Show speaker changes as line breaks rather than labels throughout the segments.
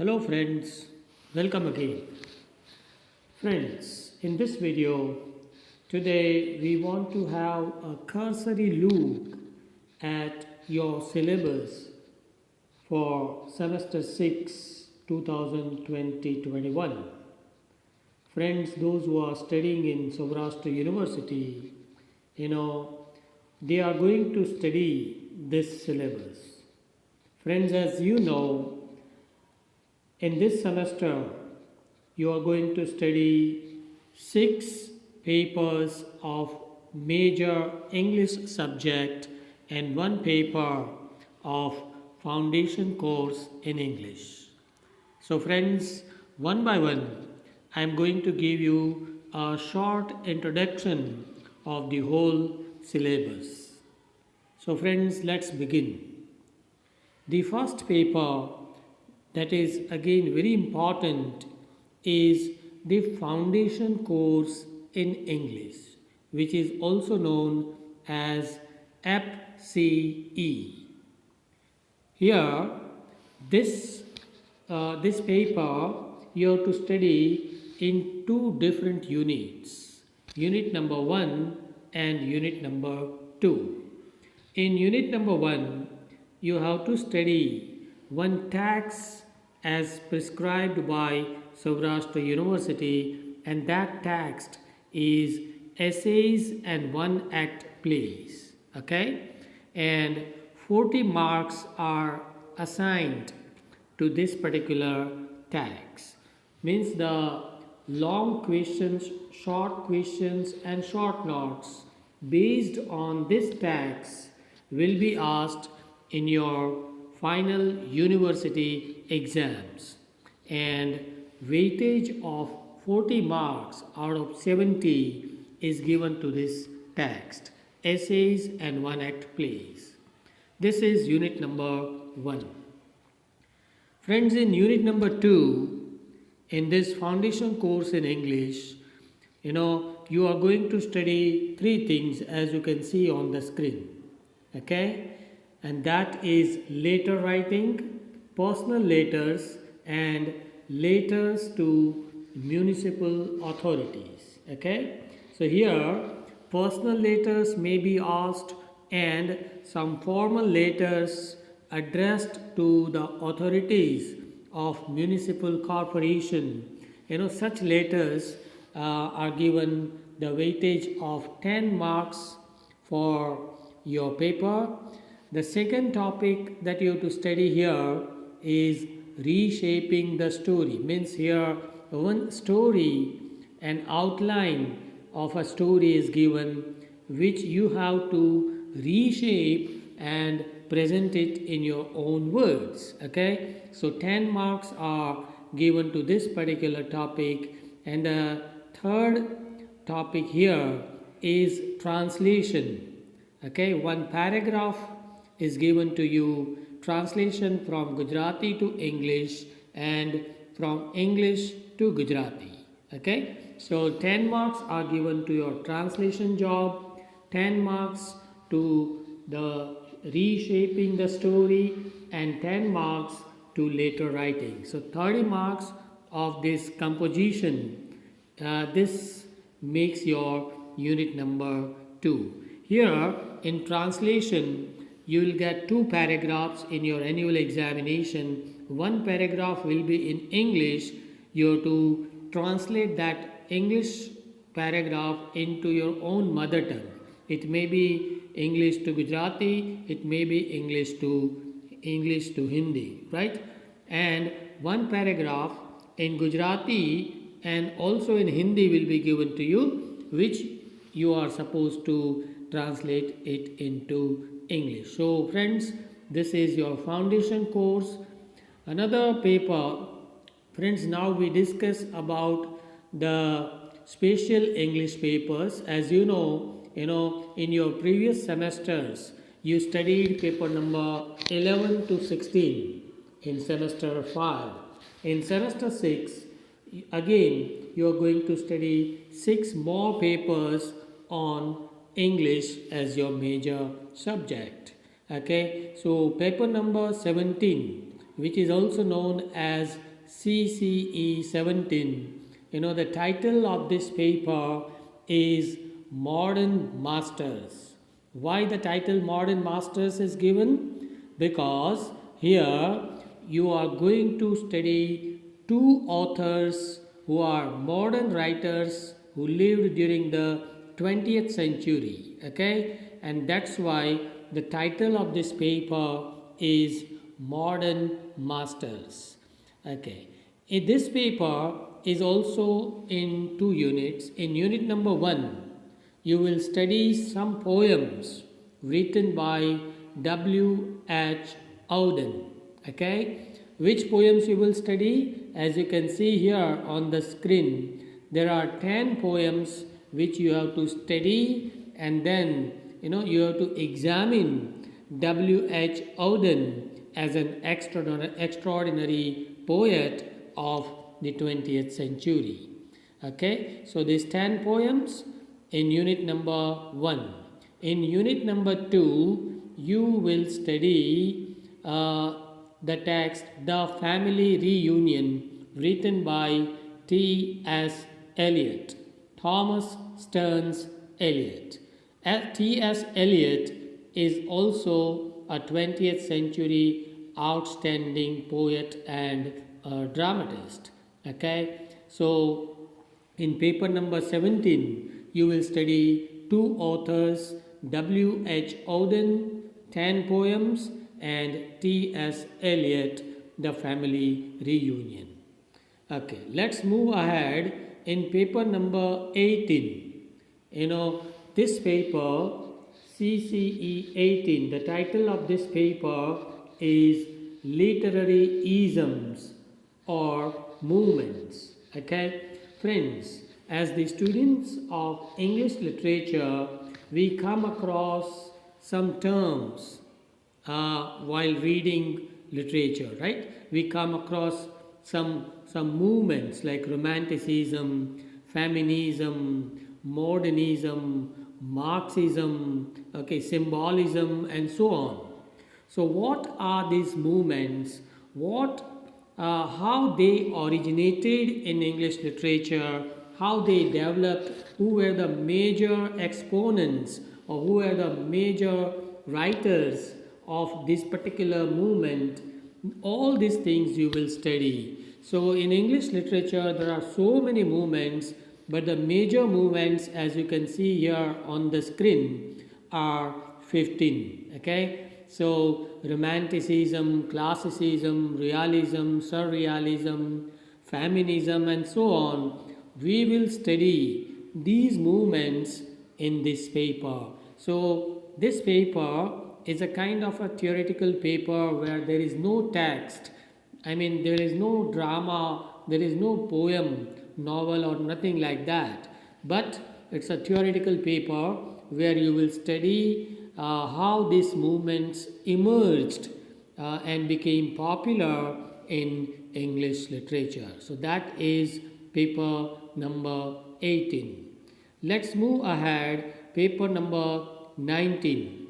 Hello friends, welcome again. Friends, in this video, today we want to have a cursory look at your syllabus for semester 6 2020-21. Friends, those who are studying in Saurashtra University, they are going to study this syllabus. Friends, as you know, in this semester, you are going to study 6 papers of major English subject and 1 paper of foundation course in English. So friends, one by one, I am going to give you a short introduction of the whole syllabus. So friends, let's begin. The first paper that is again very important is the foundation course in English, which is also known as FCE. Here, this paper you have to study in 2 different units, unit number 1 and unit number 2. In unit number 1, you have to study one tax as prescribed by Saurashtra University, and that text is essays and 1 act plays. Okay, and 40 marks are assigned to this particular tax. Means the long questions, short questions, and short notes based on this tax will be asked in your final university exams, and weightage of 40 marks out of 70 is given to this text, essays and 1 act plays. This is unit number 1. Friends, in unit number 2, in this foundation course in English, you are going to study 3 things as you can see on the screen. Okay, and that is letter writing, personal letters, and letters to municipal authorities. Okay, so here personal letters may be asked and some formal letters addressed to the authorities of municipal corporation. Such letters are given the weightage of 10 marks for your paper. The second topic that you have to study here is reshaping the story. Means here one story, an outline of a story is given which you have to reshape and present it in your own words. Okay, so 10 marks are given to this particular topic, and the third topic here is translation. Okay, one paragraph is given to you, translation from Gujarati to English and from English to Gujarati. Okay, so 10 marks are given to your translation job, 10 marks to the reshaping the story, and 10 marks to letter writing. So 30 marks of this composition. This makes your unit number 2. Here in translation, you will get 2 paragraphs in your annual examination. One paragraph will be in English. You have to translate that English paragraph into your own mother tongue. It may be English to Gujarati, it may be English to Hindi, right? And one paragraph in Gujarati and also in Hindi will be given to you, which you are supposed to translate it into English. So friends, this is your foundation course. Another paper, friends, now we discuss about the special English papers. As you know, in your previous semesters, you studied paper number 11 to 16 in semester 5. In semester 6, again, you are going to study 6 more papers on English as your major subject. Okay, so paper number 17, which is also known as CCE 17. The title of this paper is Modern Masters. Why the title Modern Masters is given? Because here you are going to study two authors who are modern writers who lived during the 20th century. Okay, and that's why the title of this paper is Modern Masters. Okay, this paper is also in two units. In unit number 1, you will study some poems written by W.H. Auden. Okay, which poems you will study? As you can see here on the screen, there are 10 poems which you have to study, and then you have to examine W.H. Auden as an extraordinary poet of the 20th century. Okay, so these 10 poems in unit number 1. In unit number 2, you will study the text The Family Reunion, written by T.S. Eliot, Thomas Stearns Eliot. T.S. Eliot is also a 20th century outstanding poet and dramatist. Okay, so in paper number 17, you will study two authors, W.H. Auden, 10 poems, and T.S. Eliot, The Family Reunion. Okay, let's move ahead. In paper number 18, this paper, CCE 18, the title of this paper is Literary Isms or Movements. Okay, friends, as the students of English literature, we come across some terms while reading literature, right? We come across some movements like Romanticism, Feminism, Modernism, Marxism, okay, Symbolism, and so on. So, what are these movements? How they originated in English literature? How they developed? Who were the major exponents, or who were the major writers of this particular movement? All these things you will study. So in English literature there are so many movements, but the major movements, as you can see here on the screen, are 15. Okay, so Romanticism, Classicism, Realism, Surrealism, Feminism, and so on. We will study these movements in this paper. So this paper is a kind of a theoretical paper where there is no text. I mean, there is no drama, there is no poem, novel, or nothing like that. But it's a theoretical paper where you will study how these movements emerged and became popular in English literature. So that is paper number 18. Let's move ahead. Paper number 19.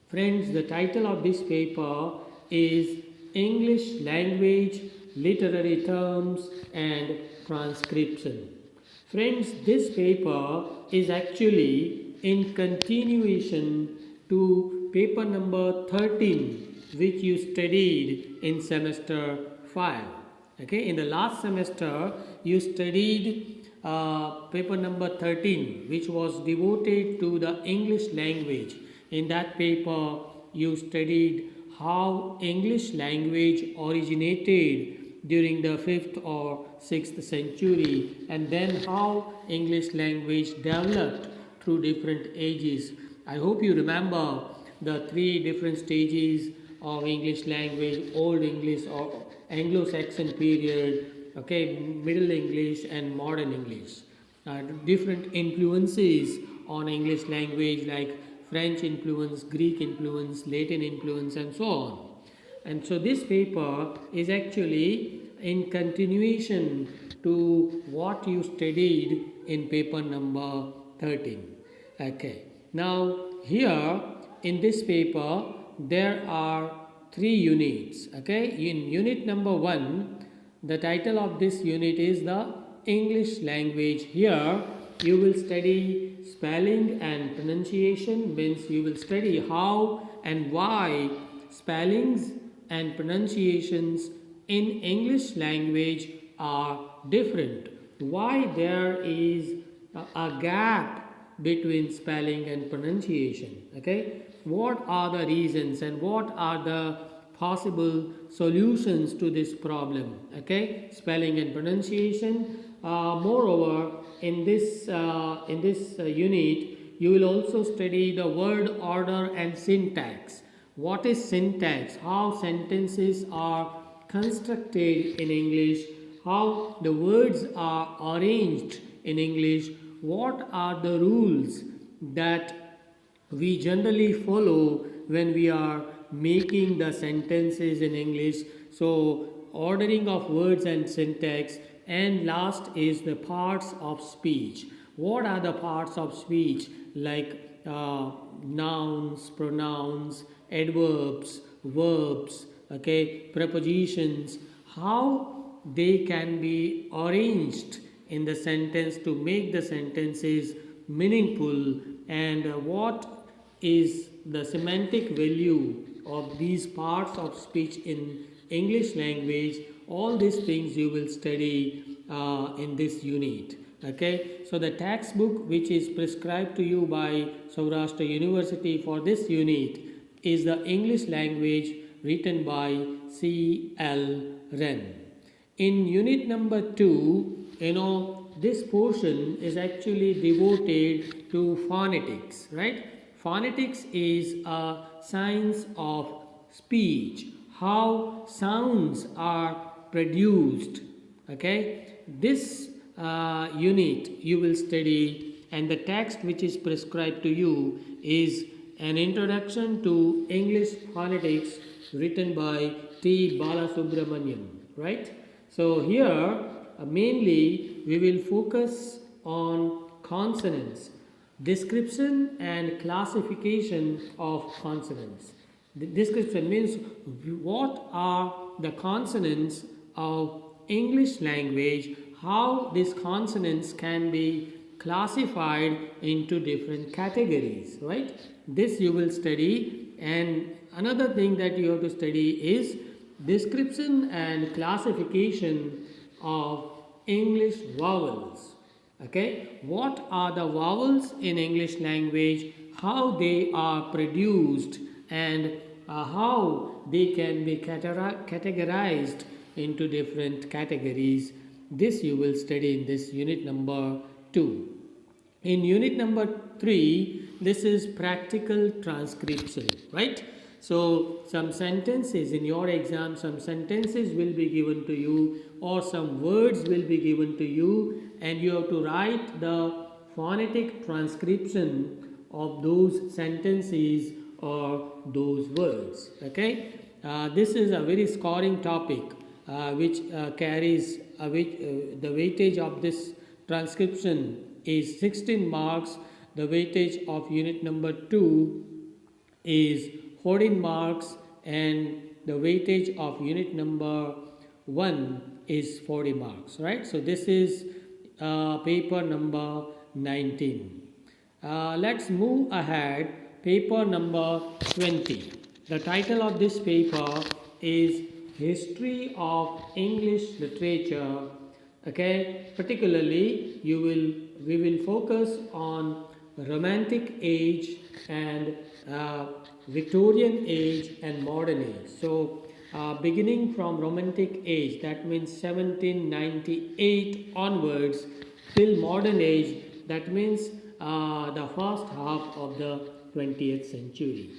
Friends, the title of this paper is English Language, Literary Terms and Transcription. Friends, this paper is actually in continuation to paper number 13, which you studied in semester 5. Okay, in the last semester you studied paper number 13, which was devoted to the English language. In that paper you studied how English language originated during the 5th or 6th century, and then how English language developed through different ages. I hope you remember the 3 different stages of English language: Old English or Anglo-Saxon period, okay, Middle English and Modern English. Different influences on English language like French influence, Greek influence, Latin influence, and so on. And so this paper is actually in continuation to what you studied in paper number 13. Okay. Now here in this paper there are 3 units. Okay. In unit number 1, The title of this unit is the English language. Here you will study spelling and pronunciation, means you will study how and why spellings and pronunciations in English language are different. Why there is a gap between spelling and pronunciation. Okay, what are the reasons and what are the possible solutions to this problem? Okay, spelling and pronunciation. Moreover, in this unit, you will also study the word order and syntax. What is syntax? How sentences are constructed in English, how the words are arranged in English, what are the rules that we generally follow when we are making the sentences in English. So, ordering of words and syntax, and last is the parts of speech. What are the parts of speech? Like nouns, pronouns, adverbs, verbs, okay, prepositions, how they can be arranged in the sentence to make the sentences meaningful, and what is the semantic value of these parts of speech in English language. All these things you will study in this unit. Okay, so the textbook which is prescribed to you by Saurashtra University for this unit is the English language written by C.L. Wren. In unit number 2, this portion is actually devoted to phonetics, right? Phonetics is a science of speech, how sounds are produced. Okay, this unit you will study, and the text which is prescribed to you is an introduction to English phonetics written by T. Balasubramanian, right? So here mainly we will focus on consonants, description and classification of consonants. The description means what are the consonants of English language, how these consonants can be classified into different categories, right? This you will study, and another thing that you have to study is description and classification of English vowels. Okay, what are the vowels in English language, how they are produced, and how they can be categorized into different categories. This you will study in this unit number 2. In unit number 3, this is practical transcription, right? So, some sentences in your exam, some sentences will be given to you, or some words will be given to you, and you have to write the phonetic transcription of those sentences or those words. Okay, this is a very scoring topic which carries the weightage of this transcription is 16 marks. The weightage of unit number 2 is 14 marks, and the weightage of unit number 1 is 40 marks, right? So this is paper number 19. Let's move ahead. Paper number 20. The title of this paper is History of English Literature. Okay, particularly we will focus on Romantic age and Victorian age and modern age. So beginning from Romantic age, that means 1798 onwards, till modern age, that means the first half of the 20th century.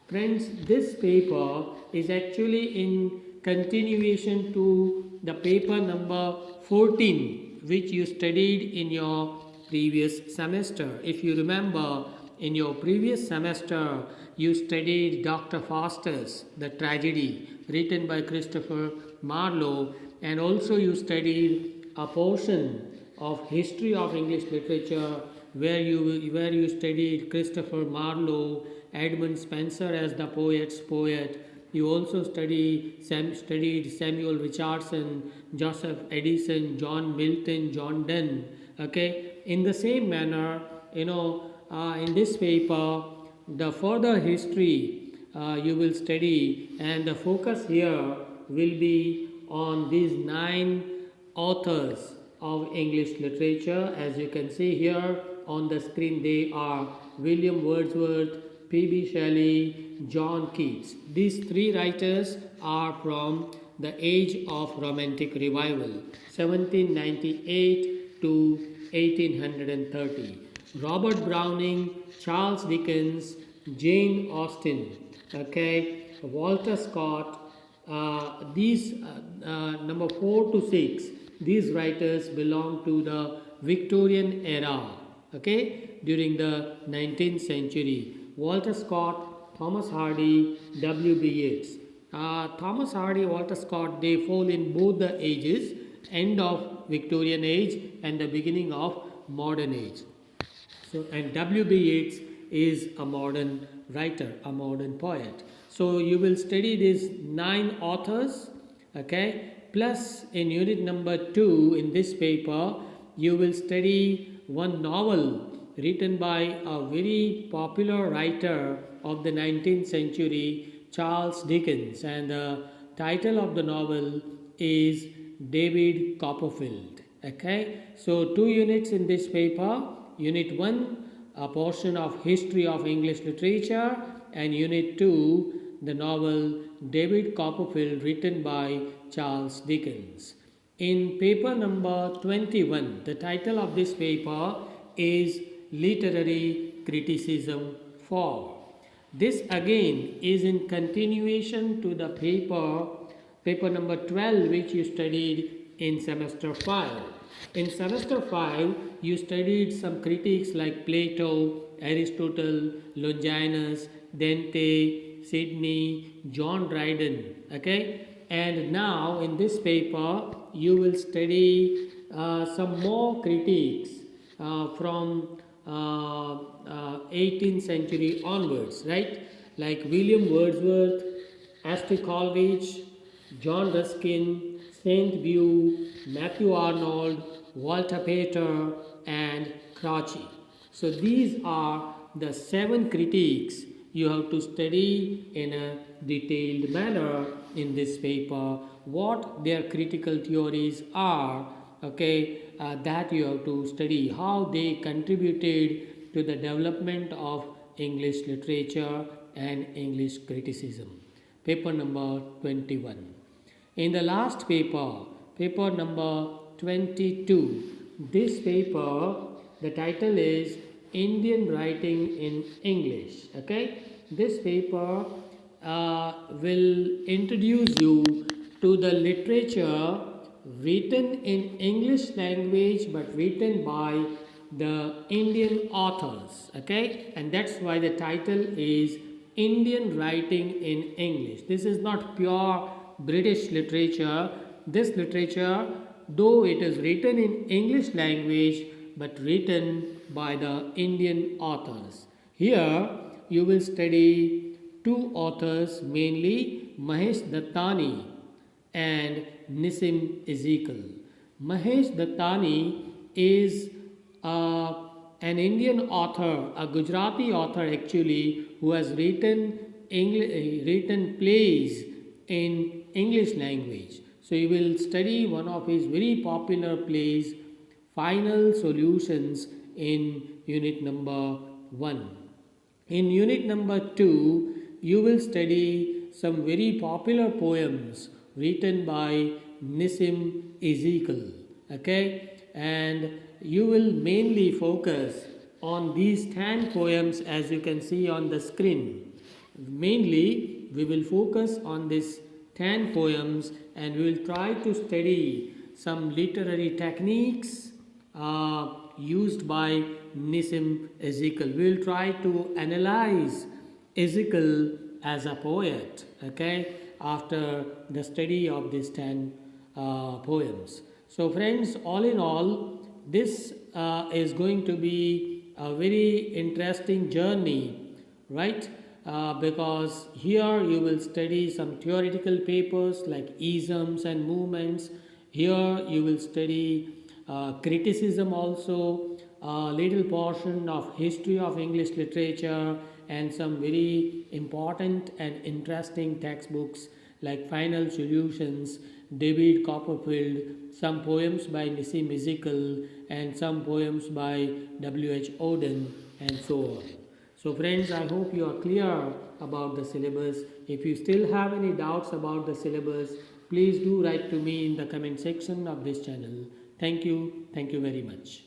Friends, this paper is actually in continuation to the paper number 14 which you studied in your previous semester. If you remember, in your previous semester you studied Dr. Faustus, the tragedy written by Christopher Marlowe, and also you studied a portion of history of English literature where you studied Christopher Marlowe, Edmund Spenser as the poet's poet, You also studied Samuel Richardson, Joseph Edison, John Milton, John Donne. Okay, in the same manner, in this paper, the further history you will study, and the focus here will be on these 9 authors of English literature. As you can see here on the screen, they are William Wordsworth, P.B. Shelley, John Keats. These 3 writers are from the age of Romantic Revival, 1798 to 1830. Robert Browning, Charles Dickens, Jane Austen, okay, Walter Scott, these number 4 to 6, these writers belong to the Victorian era, okay, during the 19th century. Walter Scott, Thomas Hardy, W.B. Yeats. Thomas Hardy, Walter Scott, they fall in both the ages, end of Victorian age and the beginning of modern age. So, and W.B. Yeats is a modern writer, a modern poet. So, you will study these 9 authors, okay, plus in unit number 2 in this paper, you will study one novel written by a very popular writer of the 19th century, Charles Dickens, and the title of the novel is David Copperfield. Okay, so 2 units in this paper. Unit 1, a portion of history of English literature, and unit 2, the novel David Copperfield written by Charles Dickens. In paper number 21, the title of this paper is Literary Criticism 4. This again is in continuation to the paper number 12, which you studied in semester 5. In semester 5, you studied some critics like Plato, Aristotle, Longinus, Dante, Sidney, John Dryden. Okay, and now in this paper, you will study some more critics from 18th century onwards, right? Like William Wordsworth, Astor Coleridge, John Ruskin, Saint Bew, Matthew Arnold, Walter Pater, and Crouchy. So these are the 7 critiques you have to study in a detailed manner in this paper. What their critical theories are, okay, that you have to study, how they contributed to the development of English literature and English criticism. Paper number 21. In the last paper, paper number 22, this paper, the title is Indian Writing in English. Okay, this paper will introduce you to the literature written in English language but written by the Indian authors. Okay, and that's why the title is Indian Writing in English. This is not pure British literature. This literature, though it is written in English language but written by the Indian authors. Here you will study 2 authors, mainly Mahesh Dattani and Nissim Ezekiel. Mahesh Dattani is an Indian author, a Gujarati author actually, who has written plays in English language. So you will study one of his very popular plays, Final Solutions, in unit number 1. In unit number 2, you will study some very popular poems written by Nissim Ezekiel. Okay, and you will mainly focus on these 10 poems as you can see on the screen. Mainly, we will focus on these 10 poems and we will try to study some literary techniques used by Nissim Ezekiel. We will try to analyze Ezekiel as a poet, okay, after the study of these 10 poems. So friends, all in all, this is going to be a very interesting journey, right? because here you will study some theoretical papers like isms and movements. Here you will study criticism also, a little portion of history of English literature, and some very important and interesting textbooks like Final Solutions, David Copperfield, some poems by Nissim Ezekiel, and some poems by W.H. Auden, and so on. So friends, I hope you are clear about the syllabus. If you still have any doubts about the syllabus, please do write to me in the comment section of this channel. Thank you. Thank you very much.